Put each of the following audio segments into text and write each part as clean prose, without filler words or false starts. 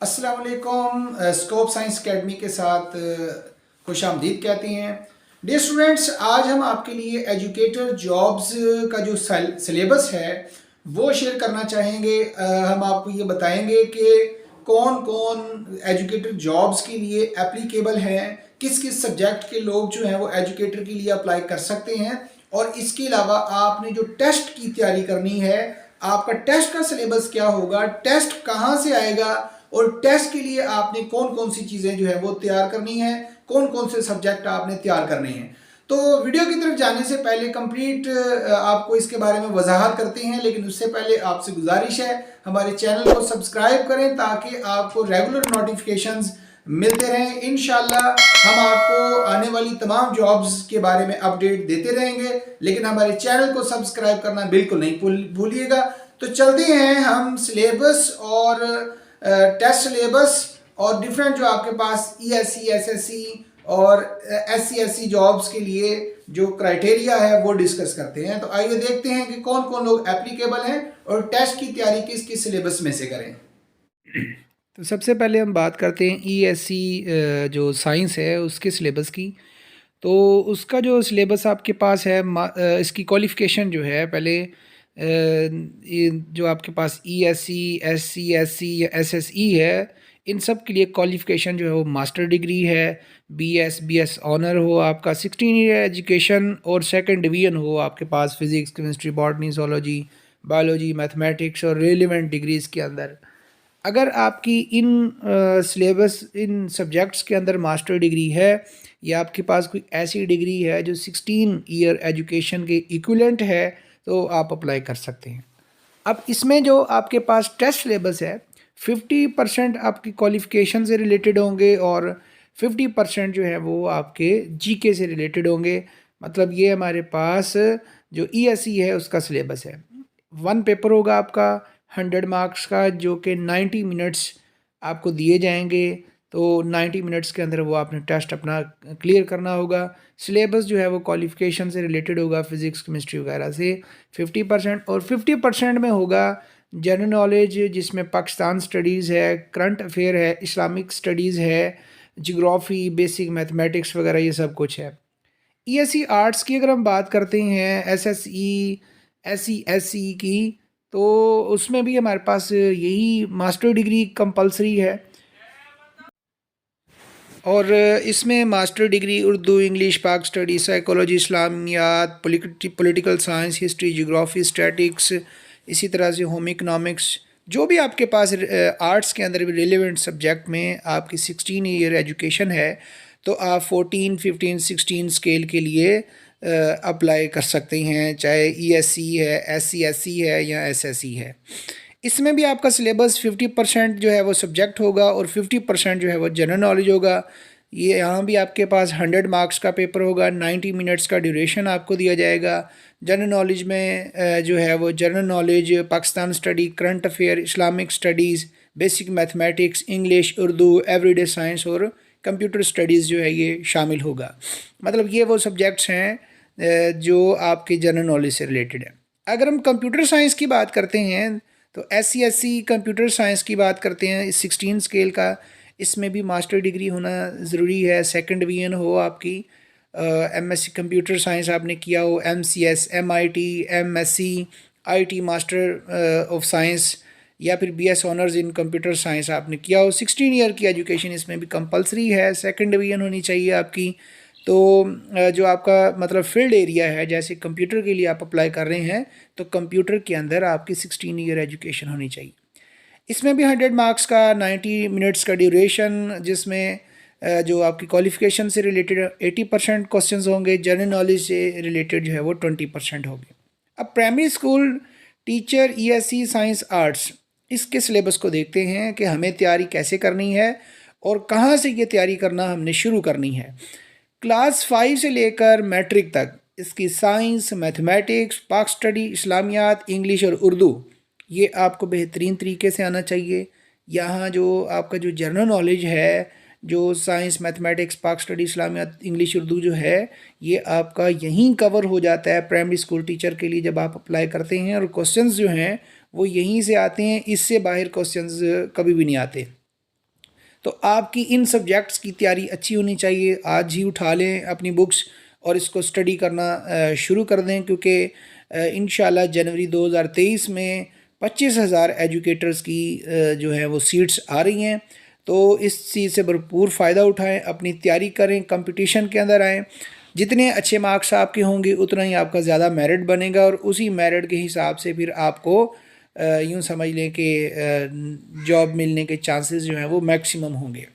अस्सलाम वालेकुम। Scope science academy के साथ खुश आमदीद कहते हैं। डियर स्टूडेंट्स, आज हम आपके लिए एजुकेटर जॉब्स का जो सिलेबस है वो शेयर करना चाहेंगे। हम आपको ये बताएंगे कि कौन कौन एजुकेटर जॉब्स के लिए एप्लीकेबल हैं, किस किस सब्जेक्ट के लोग जो हैं वो एजुकेटर के लिए अप्लाई कर सकते हैं, और इसके अलावा आपने जो टेस्ट की तैयारी करनी है, आपका टेस्ट का सिलेबस क्या होगा, टेस्ट कहाँ से आएगा, और टेस्ट के लिए आपने कौन कौन सी चीज़ें जो है वो तैयार करनी है, कौन कौन से सब्जेक्ट आपने तैयार करने हैं। तो वीडियो की तरफ जाने से पहले कंप्लीट आपको इसके बारे में वजाहत करते हैं, लेकिन उससे पहले आपसे गुजारिश है हमारे चैनल को सब्सक्राइब करें ताकि आपको रेगुलर नोटिफिकेशंस मिलते रहें। इंशाल्लाह हम आपको आने वाली तमाम जॉब्स के बारे में अपडेट देते रहेंगे, लेकिन हमारे चैनल को सब्सक्राइब करना बिल्कुल नहीं भूलिएगा। तो चलते हैं हम सिलेबस और टेस्ट सिलेबस और डिफरेंट जो आपके पास ईएससी, एसएससी और एससी एससी जॉब्स के लिए जो क्राइटेरिया है वो डिस्कस करते हैं। तो आइए देखते हैं कि कौन कौन लोग एप्लीकेबल हैं और टेस्ट की तैयारी किस किस सिलेबस में से करें। तो सबसे पहले हम बात करते हैं ईएससी जो साइंस है उसके सिलेबस की। तो उसका जो सिलेबस आपके पास है, इसकी क्वालिफ़िकेशन जो है पहले, ये जो आपके पास ईएससी, एससी, एससी या एसएसई है, इन सब के लिए क्वालिफ़िकेशन जो है वो मास्टर डिग्री है। बीएस ऑनर हो आपका, 16 ईयर एजुकेशन और सेकंड डिवीज़न हो आपके पास physics, chemistry, botany, zoology, biology, mathematics और रेलिवेंट डिग्रीज़ के अंदर। अगर आपकी इन सिलेबस, इन सब्जेक्ट्स के अंदर मास्टर डिग्री है, या आपके पास कोई ऐसी डिग्री है जो 16 ईयर एजुकेशन के इक्विवेलेंट है, तो आप अप्लाई कर सकते हैं। अब इसमें जो आपके पास टेस्ट सिलेबस है, 50% आपकी क्वालिफ़िकेशन से रिलेटेड होंगे और 50% जो है वो आपके जीके से रिलेटेड होंगे। मतलब ये हमारे पास जो ईएससी है उसका सिलेबस है। वन पेपर होगा आपका 100 मार्क्स का, जो कि 90 मिनट्स आपको दिए जाएंगे। तो 90 मिनट्स के अंदर वो आपने टेस्ट अपना क्लियर करना होगा। सिलेबस जो है वो क्वालिफ़िकेशन से रिलेटेड होगा, फिज़िक्स, केमिस्ट्री वगैरह से 50%, और 50% में होगा जनरल नॉलेज, जिसमें पाकिस्तान स्टडीज़ है, करंट अफेयर है, इस्लामिक स्टडीज़ है, जियोग्राफी, बेसिक मैथमेटिक्स वगैरह, ये सब कुछ है। ईएससी आर्ट्स की अगर हम बात करते हैं, एसएसई, एससी की, तो उसमें भी हमारे पास यही मास्टर डिग्री कंपलसरी है। और इसमें master degree Urdu, English, Pak study, psychology, Islamiyat, political science, history, geography, statistics, इसी तरह से होम इकनॉमिक्स, जो भी आपके पास आर्ट्स के अंदर भी रिलेवेंट सब्जेक्ट में आपकी 16 ईयर एजुकेशन है, तो आप 14, 15, 16 स्केल के लिए अप्लाई कर सकते हैं, चाहे ईएससी है, एससी है या एसएससी है। इसमें भी आपका सिलेबस 50% जो है वो सब्जेक्ट होगा और 50% जो है वो जनरल नॉलेज होगा। ये यहाँ भी आपके पास 100 मार्क्स का पेपर होगा, 90 मिनट्स का ड्यूरेशन आपको दिया जाएगा। जनरल नॉलेज में जो है वो general knowledge, Pakistan study, current affair, Islamic studies, basic mathematics, English, Urdu, everyday science और कंप्यूटर स्टडीज़ जो है ये शामिल होगा। मतलब ये वो सब्जेक्ट्स हैं जो आपके जनरल नॉलेज से रिलेटेड है। अगर हम कंप्यूटर साइंस की बात करते हैं, तो एससी कंप्यूटर साइंस की बात करते हैं, 16 स्केल का, इसमें भी मास्टर डिग्री होना ज़रूरी है। सेकंड डिवीज़न हो आपकी, एमएससी कंप्यूटर साइंस आपने किया हो, MCS, MIT, MSc, IT master of science, या फिर BS honours in computer science आपने किया हो। 16 ईयर की एजुकेशन इसमें भी कंपलसरी है। सेकंड डिवीज़न होनी चाहिए आपकी। तो जो आपका मतलब फील्ड एरिया है, जैसे कंप्यूटर के लिए आप अप्लाई कर रहे हैं, तो कंप्यूटर के अंदर आपकी 16 ईयर एजुकेशन होनी चाहिए। इसमें भी 100 मार्क्स का, 90 मिनट्स का ड्यूरेशन, जिसमें जो आपकी क्वालिफ़िकेशन से रिलेटेड 80% क्वेश्चंस होंगे, जनरल नॉलेज से रिलेटेड जो है वो 20% होंगे। अब primary school teacher ESC science arts, इसके सिलेबस को देखते हैं कि हमें तैयारी कैसे करनी है और कहाँ से ये तैयारी करना हमने शुरू करनी है। क्लास 5 से लेकर मैट्रिक तक इसकी साइंस, मैथमेटिक्स, पाक स्टडी, इस्लामियात, इंग्लिश और उर्दू, ये आपको बेहतरीन तरीके से आना चाहिए। यहाँ जो आपका जो जनरल नॉलेज है, जो साइंस, मैथमेटिक्स, पाक स्टडी, इस्लामियात, इंग्लिश, उर्दू जो है, ये आपका यहीं कवर हो जाता है प्राइमरी स्कूल टीचर के लिए जब आप अप्लाई करते हैं, और क्वेश्चंस जो हैं वो यहीं से आते हैं, इससे बाहर क्वेश्चंस कभी भी नहीं आते। तो आपकी इन सब्जेक्ट्स की तैयारी अच्छी होनी चाहिए। आज ही उठा लें अपनी बुक्स और इसको स्टडी करना शुरू कर दें, क्योंकि इंशाल्लाह जनवरी 2023 में 25,000 एजुकेटर्स की जो है वो सीट्स आ रही हैं। तो इस चीज़ से भरपूर फ़ायदा उठाएं, अपनी तैयारी करें, कंपटीशन के अंदर आएँ। जितने अच्छे मार्क्स आपके होंगे उतना ही आपका ज़्यादा मेरिट बनेगा, और उसी मेरिट के हिसाब से फिर आपको यूँ समझ लें कि जॉब मिलने के चांसेस जो हैं वो मैक्सिमम होंगे।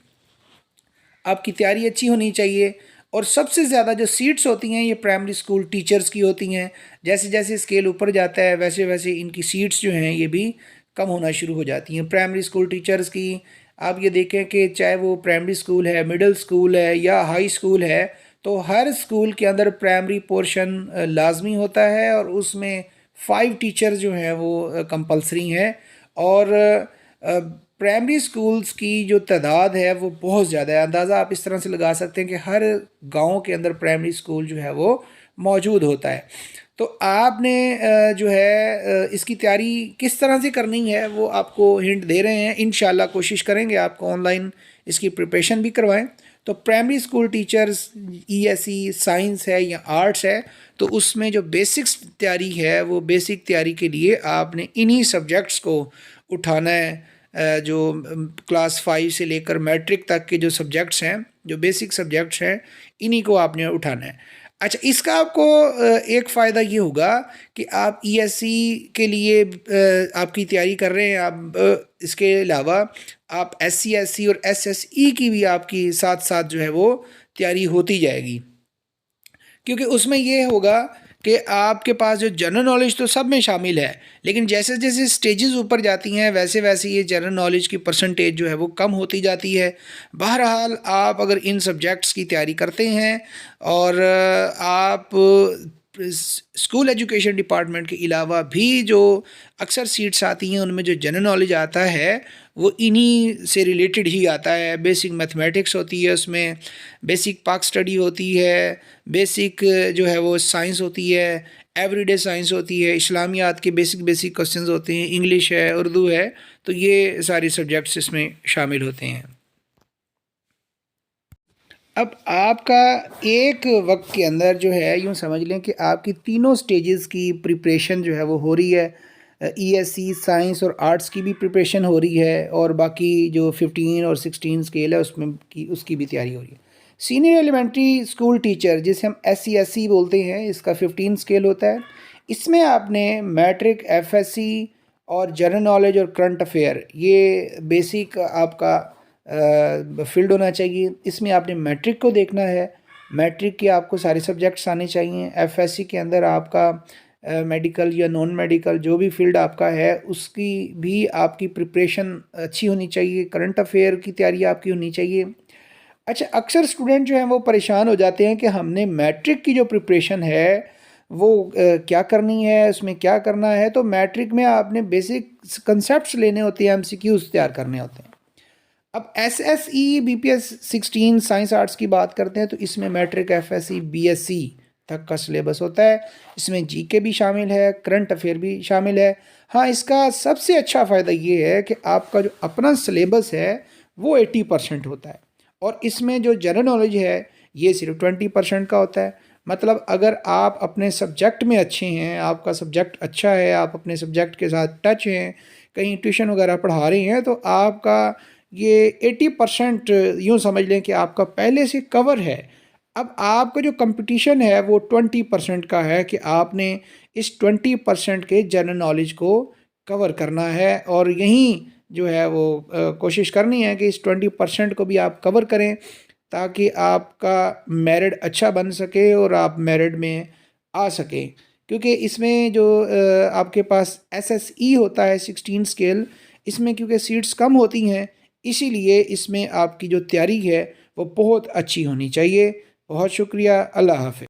आपकी तैयारी अच्छी होनी चाहिए। और सबसे ज़्यादा जो सीट्स होती हैं ये प्राइमरी स्कूल टीचर्स की होती हैं। जैसे जैसे स्केल ऊपर जाता है वैसे वैसे इनकी सीट्स जो हैं ये भी कम होना शुरू हो जाती हैं। प्राइमरी स्कूल टीचर्स की आप ये देखें कि चाहे वो प्राइमरी स्कूल है, मिडिल स्कूल है या हाई स्कूल है, तो हर स्कूल के अंदर प्राइमरी पोर्शन लाजमी होता है और उसमें 5 टीचर जो हैं वो कंपलसरी हैं। और प्राइमरी स्कूल्स की जो तादाद है वो बहुत ज़्यादा है। अंदाज़ा आप इस तरह से लगा सकते हैं कि हर गांव के अंदर प्राइमरी स्कूल जो है वो मौजूद होता है। तो आपने जो है इसकी तैयारी किस तरह से करनी है वो आपको हिंट दे रहे हैं। इंशाल्लाह कोशिश करेंगे आपको ऑनलाइन इसकी प्रिपरेशन भी करवाएं। तो primary school teachers ESE science है या आर्ट्स है, तो उसमें जो बेसिक्स तैयारी है वो बेसिक तैयारी के लिए आपने इन्हीं सब्जेक्ट्स को उठाना है। जो क्लास 5 से लेकर मैट्रिक तक के जो सब्जेक्ट्स हैं, जो बेसिक सब्जेक्ट्स हैं, इन्हीं को आपने उठाना है। अच्छा, इसका आपको एक फ़ायदा ये होगा कि आप ईएससी के लिए आपकी तैयारी कर रहे हैं, आप इसके अलावा आप एससी एससी और एसएसई की भी आपकी साथ साथ जो है वो तैयारी होती जाएगी। क्योंकि उसमें ये होगा कि आपके पास जो जनरल नॉलेज तो सब में शामिल है, लेकिन जैसे जैसे स्टेजेस ऊपर जाती हैं वैसे वैसे ये जनरल नॉलेज की परसेंटेज जो है वो कम होती जाती है। बहरहाल आप अगर इन सब्जेक्ट्स की तैयारी करते हैं और आप स्कूल एजुकेशन डिपार्टमेंट के अलावा भी जो अक्सर सीट्स आती हैं उनमें जो जनरल नॉलेज आता है वो इन्हीं से रिलेटेड ही आता है। बेसिक मैथमेटिक्स होती है, उसमें बेसिक पाक स्टडी होती है, बेसिक जो है वो साइंस होती है, एवरीडे साइंस होती है, इस्लामियात के बेसिक बेसिक क्वेश्चंस होते हैं, इंग्लिश है, उर्दू है। तो ये सारे सब्जेक्ट्स इसमें शामिल होते हैं। अब आपका एक वक्त के अंदर जो है यूँ समझ लें कि आपकी तीनों स्टेजेस की प्रिपरेशन जो है वो हो रही है। ईएससी साइंस और आर्ट्स की भी प्रिपरेशन हो रही है, और बाकी जो 15 और 16 स्केल है उसमें उसकी भी तैयारी हो रही है। सीनियर एलिमेंट्री स्कूल टीचर जिसे हम SCSE बोलते हैं, इसका 15 स्केल होता है। इसमें आपने मैट्रिक, FSC और जनरल नॉलेज और करंट अफेयर ये बेसिक आपका फील्ड होना चाहिए। इसमें आपने मैट्रिक को देखना है, मैट्रिक के आपको सारे सब्जेक्ट्स आने चाहिए। FSC के अंदर आपका मेडिकल या नॉन मेडिकल जो भी फील्ड आपका है उसकी भी आपकी प्रिपरेशन अच्छी होनी चाहिए। करंट अफेयर की तैयारी आपकी होनी चाहिए। अच्छा, अक्सर स्टूडेंट जो हैं वो परेशान हो जाते हैं कि हमने मैट्रिक की जो प्रिपरेशन है वो क्या करनी है, उसमें क्या करना है। तो मैट्रिक में आपने बेसिक कंसेप्ट्स लेने होते हैं, MCQs तैयार करने होते हैं। अब SSE BPS 16 साइंस आर्ट्स की बात करते हैं तो इसमें मैट्रिक, FSC, BSc तक का सिलेबस होता है। इसमें GK भी शामिल है, करंट अफेयर भी शामिल है। हाँ, इसका सबसे अच्छा फ़ायदा ये है कि आपका जो अपना सिलेबस है वो 80% होता है, और इसमें जो जनरल नॉलेज है ये सिर्फ 20% का होता है। मतलब अगर आप अपने सब्जेक्ट में अच्छे हैं, आपका सब्जेक्ट अच्छा है, आप अपने सब्जेक्ट के साथ टच हैं, कहीं ट्यूशन वगैरह पढ़ा रहे हैं, तो आपका ये 80% यूँ समझ लें कि आपका पहले से कवर है। अब आपका जो कंपटीशन है वो 20% का है कि आपने इस 20% के जनरल नॉलेज को कवर करना है, और यहीं जो है वो कोशिश करनी है कि इस 20% को भी आप कवर करें ताकि आपका मेरिट अच्छा बन सके और आप मेरिट में आ सकें। क्योंकि इसमें जो आपके पास SSE होता है 16 स्केल, इसमें क्योंकि सीट्स कम होती हैं इसीलिए इसमें आपकी जो तैयारी है वो बहुत अच्छी होनी चाहिए। बहुत शुक्रिया, अल्लाह हाफ़िज़।